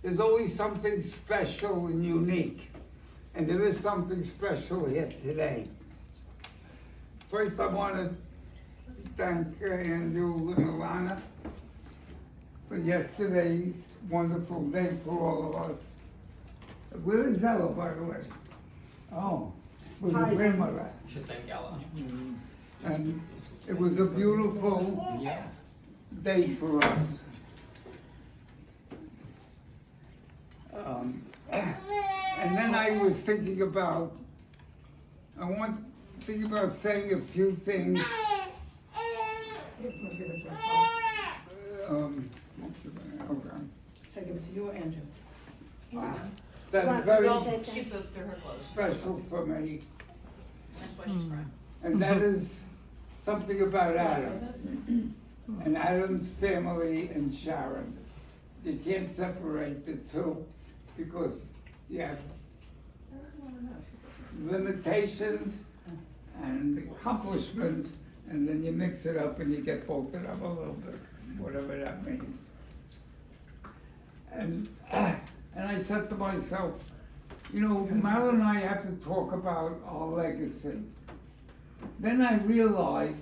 there's always something special and unique. And there is something special here today. First, I want to thank Andrew and Alana for yesterday's wonderful day for all of us. Where is Ella, by the way? Oh, with your grandmother. You should thank Ella. And it was a beautiful day for us. And then I was thinking about, thinking about saying a few things. Okay. Should I give it to you or Andrew? That is very She pooped through her clothes. special for me. That's why she's crying. And that is something about Adam. And Adam's family and Sharon. You can't separate the two because you have limitations and accomplishments, and then you mix it up and you get both of them a little bit, whatever that means. And I said to myself, you know, Mal and I have to talk about our legacy. Then I realized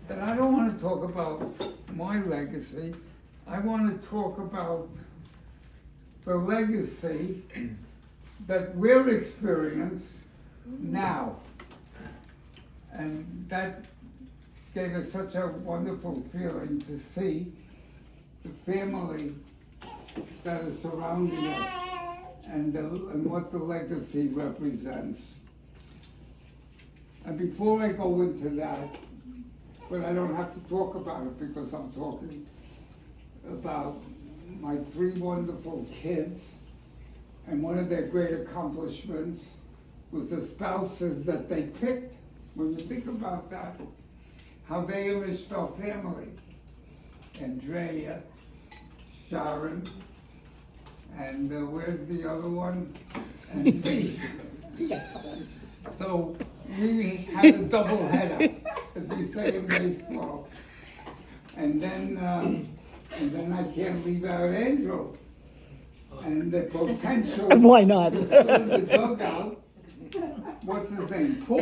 that I don't want to talk about my legacy. I want to talk about the legacy that we're experiencing now. And that gave us such a wonderful feeling to see the family that is surrounding us and what the legacy represents. And before I go into that, but I don't have to talk about it because I'm talking about my three wonderful kids, and one of their great accomplishments was the spouses that they picked. When you think about that, how they enriched our family. Andrea, Sharon, and where's the other one? And Steve. So we had a double header, as we say in baseball. And then I can't leave out Andrew. And the potential. Why not? is still in the dugout. What's his name? Paul.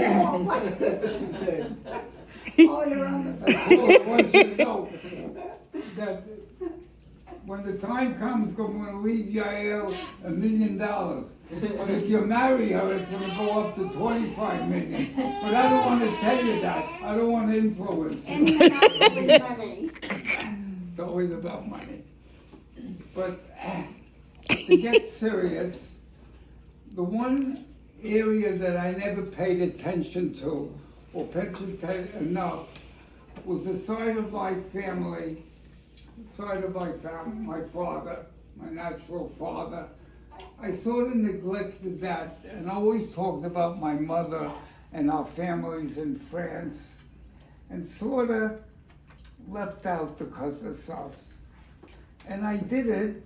Oh, you're on the side. I want you to know that when the time comes, I'm going to leave Yael $1 million. But if you marry her, it's going to go up to 25 million. But I don't want to tell you that. I don't want to influence you. And you're not with money. It's always about money. But to get serious, the one area that I never paid attention to or paid enough was the side of my family, my father, my natural father. I sort of neglected that and always talked about my mother and our families in France and sort of left out the Kuznesoff. And I did it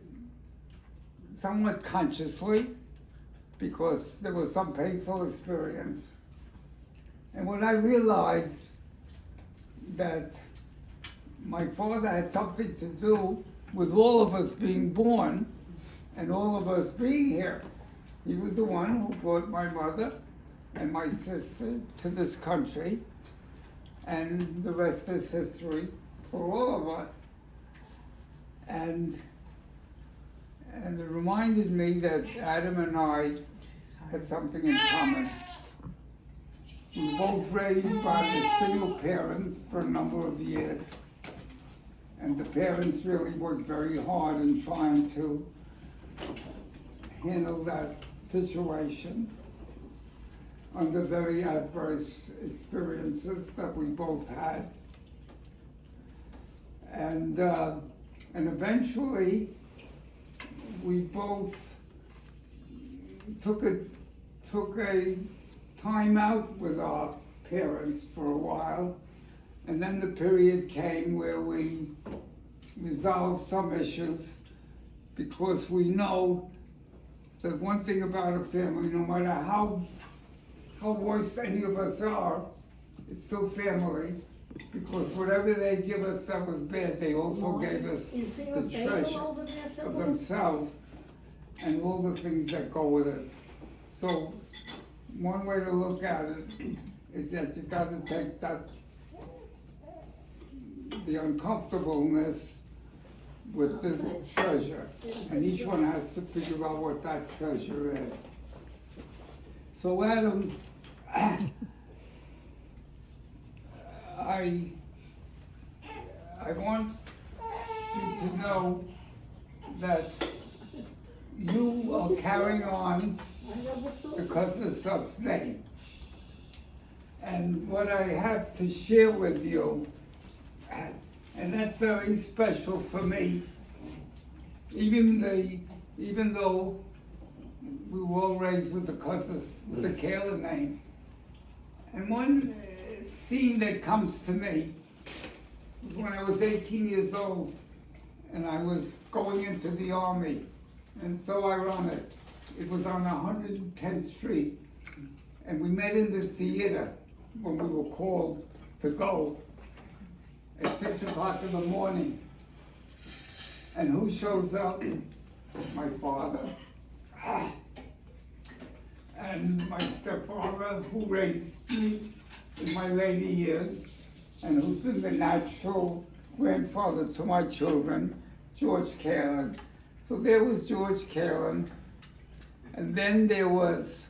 somewhat consciously because there was some painful experience. And when I realized that my father had something to do with all of us being born and all of us being here. He was the one who brought my mother and my sister to this country, and the rest is history for all of us. And it reminded me that Adam and I had something in common. We were both raised by a single parent for a number of years. And the parents really worked very hard in trying to handle that situation under very adverse experiences that we both had. And eventually, we both took a time out with our parents for a while, and then the period came where we resolved some issues, because we know that one thing about a family, no matter how worse any of us are, it's still family, Because whatever they give us that was bad, they also gave us Is there the a basil treasure over there of somewhere? themselves and all the things that go with it. So, one way to look at it is that you gotta take that, the uncomfortableness with the treasure, and each one has to figure out what that treasure is. So Adam, I want you to know that you are carrying on the Kuznesoff's name. And what I have to share with you, and that's very special for me, even though we were all raised with the Kayla name. And one scene that comes to me was when I was 18 years old, and I was going into the army. And so ironic, it was on 110th Street, and we met in the theater when we were called to go at 6 o'clock in the morning. And who shows up? My father. And my stepfather, who raised me in my later years, and who's been the natural grandfather to my children, George Kalin. So there was George Kalin, and then there was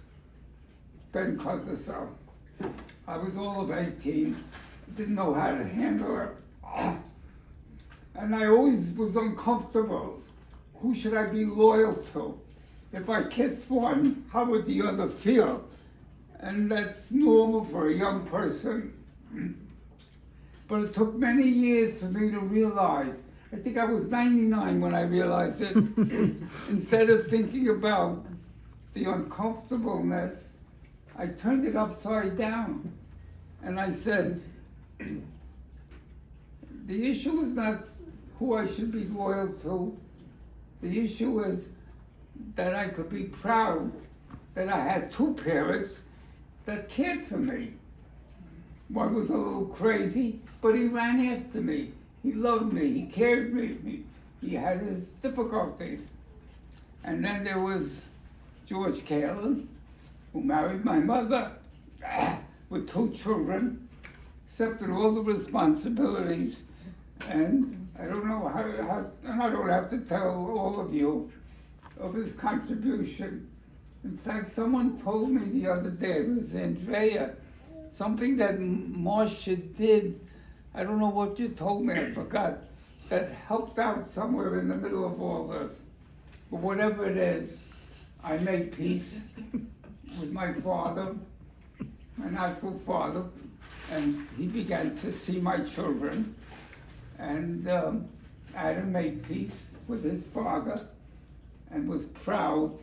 Ben Kuznesoff. I was all of 18, didn't know how to handle it. And I always was uncomfortable. Who should I be loyal to? If I kissed one, how would the other feel? And that's normal for a young person. But it took many years for me to realize. I think I was 99 when I realized it. Instead of thinking about the uncomfortableness, I turned it upside down. And I said, the issue is not who I should be loyal to. The issue is that I could be proud that I had two parents that cared for me. One was a little crazy, but he ran after me. He loved me, he cared for me. He had his difficulties. And then there was George Kalin, who married my mother with two children, accepted all the responsibilities, and I don't know how, and I don't have to tell all of you of his contribution. In fact, someone told me the other day, it was Andrea, something that Marcia did, I don't know what you told me, I forgot, that helped out somewhere in the middle of all this. But whatever it is, I made peace with my father, my natural father, and he began to see my children. And Adam made peace with his father and was proud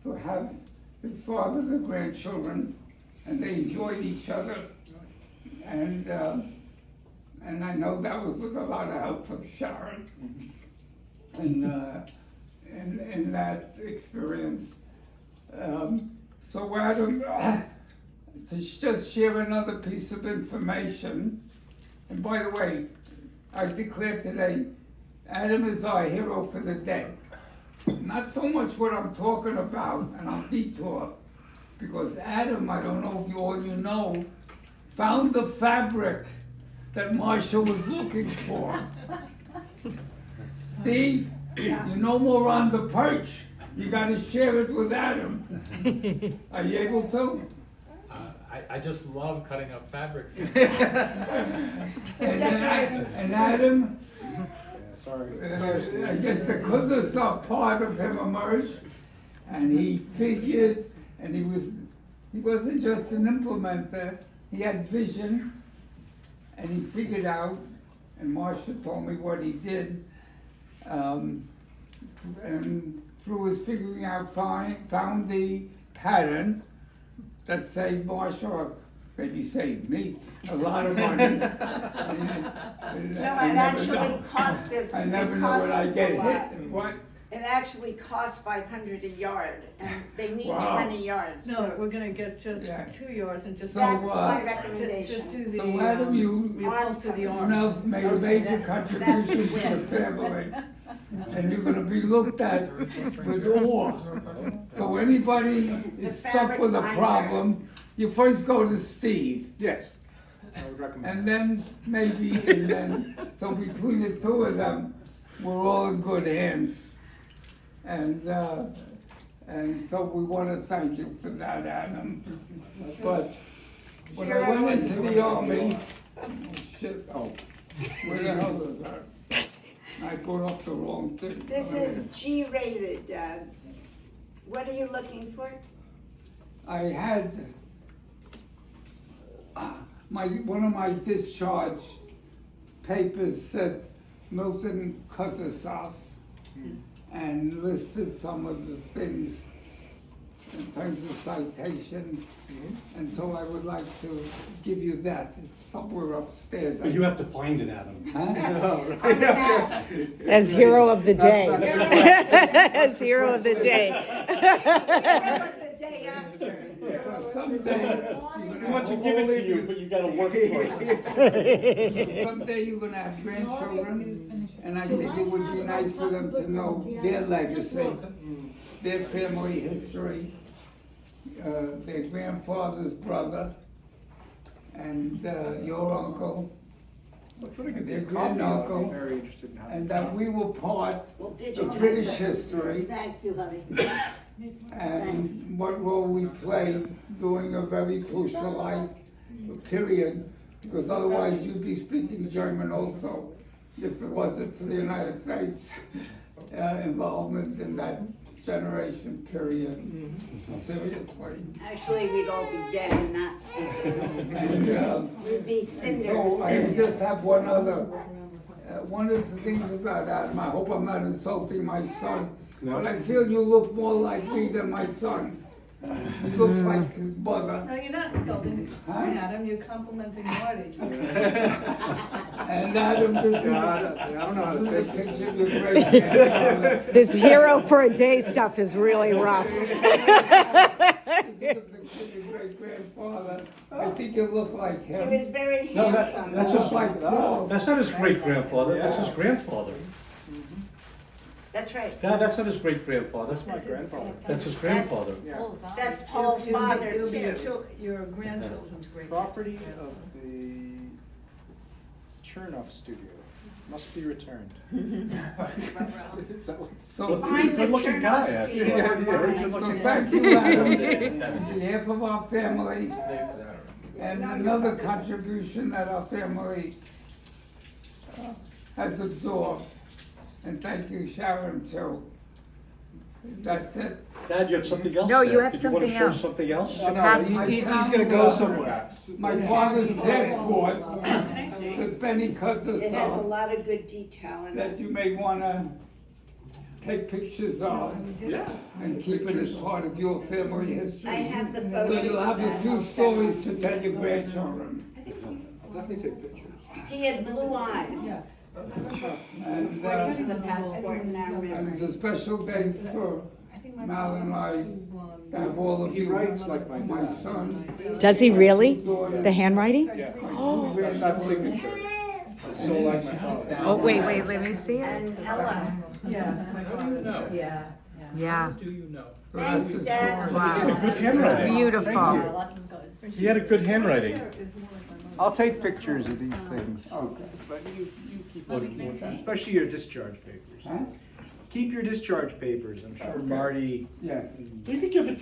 to have his father, the grandchildren, and they enjoyed each other. And I know that was with a lot of help from Sharon in that experience. So Adam, to just share another piece of information, and by the way, I declare today, Adam is our hero for the day. Not so much what I'm talking about, and I'll detour, because Adam, I don't know if you know, found the fabric that Marcia was looking for. Steve, you're no more on the perch. You gotta share it with Adam. Are you able to? I just love cutting up fabrics. And Adam, Sorry. I guess the Kuznesoff part of him emerged, and he figured, and he wasn't just an implementer, he had vision, and he figured out, and Marcia told me what he did, and through his figuring out, found the pattern that saved Marcia, or maybe saved me, a lot of money. No, it actually costed. I never it know what I costed get a lot. hit. What? It actually costs 500 a yard, and they need Wow. 20 yards. No, we're gonna get just Yeah. 2 yards and just, So, That's my just recommendation. do the, So Adam, you- we upholster the arms. Now, made a major contribution to the That's family, and you're gonna be looked at with awe. So anybody is stuck with a fabric problem, you first go to Steve, Yes, I would recommend. and then maybe, and then, so between the two of them, we're all in good hands. And so we wanna thank you for that, Adam. But when I went into the army, where the hell is that? I put up the wrong thing. This is G-rated, Dad. What are you looking for? I had, one of my discharge papers said Milton Kuznesoff and listed some of the things in terms of citation. And so I would like to give you that. It's somewhere upstairs. But you have to find it, Adam. Huh? On the map. As hero of the day. That's- As hero of the day. Remember the day after. Because someday you're We gonna want to have give it all to of you, but you gotta work for it. Someday you're gonna have grandchildren, and I think it would be nice for them to know their legacy, their family history, their grandfather's brother, and your uncle, and their granduncle, Very interested in how. and that we were part We'll of digitize British it. history, Thank you, honey. and what role we played during a very crucial life period, because otherwise you'd be speaking German also, if it wasn't for the United States involvement in that generation period, seriously. Actually, we'd all be dead and not speaking. And We'd be so I cinders. just have one other, one of the things about Adam, I hope I'm not insulting my son, but I feel you look more like me than my son. He looks like his mother. No, you're not insulting Huh? Adam, you're complimenting Marty. And Adam, this is I don't know how to this is a take this. picture of your great grandfather. This hero for a day stuff is really rough. This is a picture of your great grandfather. I think you look like He him. was very No, handsome. that's Just like Paul. That's not his great grandfather, that's his grandfather. That's right. Dad, that's not his great grandfather. That's his grandfather. That's his grandfather. Paul's eyes. That's Paul's father It'll be too. your grandchildren's great. Property of the Chernoff studio must be returned. Is that what- So, Behind the Good-looking guy, Chernoff actually. studio. Very so good-looking guy. thank you, Adam, In the on 70s. behalf of our family, and another contribution that our family has absorbed. And thank you, Sharon, too. That's it. Dad, you have something else No, you there? have Did you wanna something show else. something else? No, no, Passport. he's gonna go somewhere. My father's passport Can I see? says Benny It has a Kuznesoff, lot of good detail in that it. you may wanna take pictures of Yeah. and keep it as part of your family history. I have the So photos you'll of have a that. few stories to tell your grandchildren. I'll definitely take pictures. He had blue eyes. And, According to the passport in our and it's memory. a special day for I think my Mal and I to have all of He you, writes like my my dad. son, Does he really? daughter, The handwriting? Yeah, two that grandchildren. signature. It's so like my father. Oh, wait, let me see it. And Ella. Yeah, my father's, No. yeah. Yeah. Do you know? So that's the Thanks, Dad. story. Wow. Good It's handwriting. beautiful. That was good. He had a good handwriting. I'll take pictures of these things, Okay. but you keep looking at them, especially your discharge papers. Huh? Keep your discharge papers, I'm sure Okay. Marty. Yes. You could give it to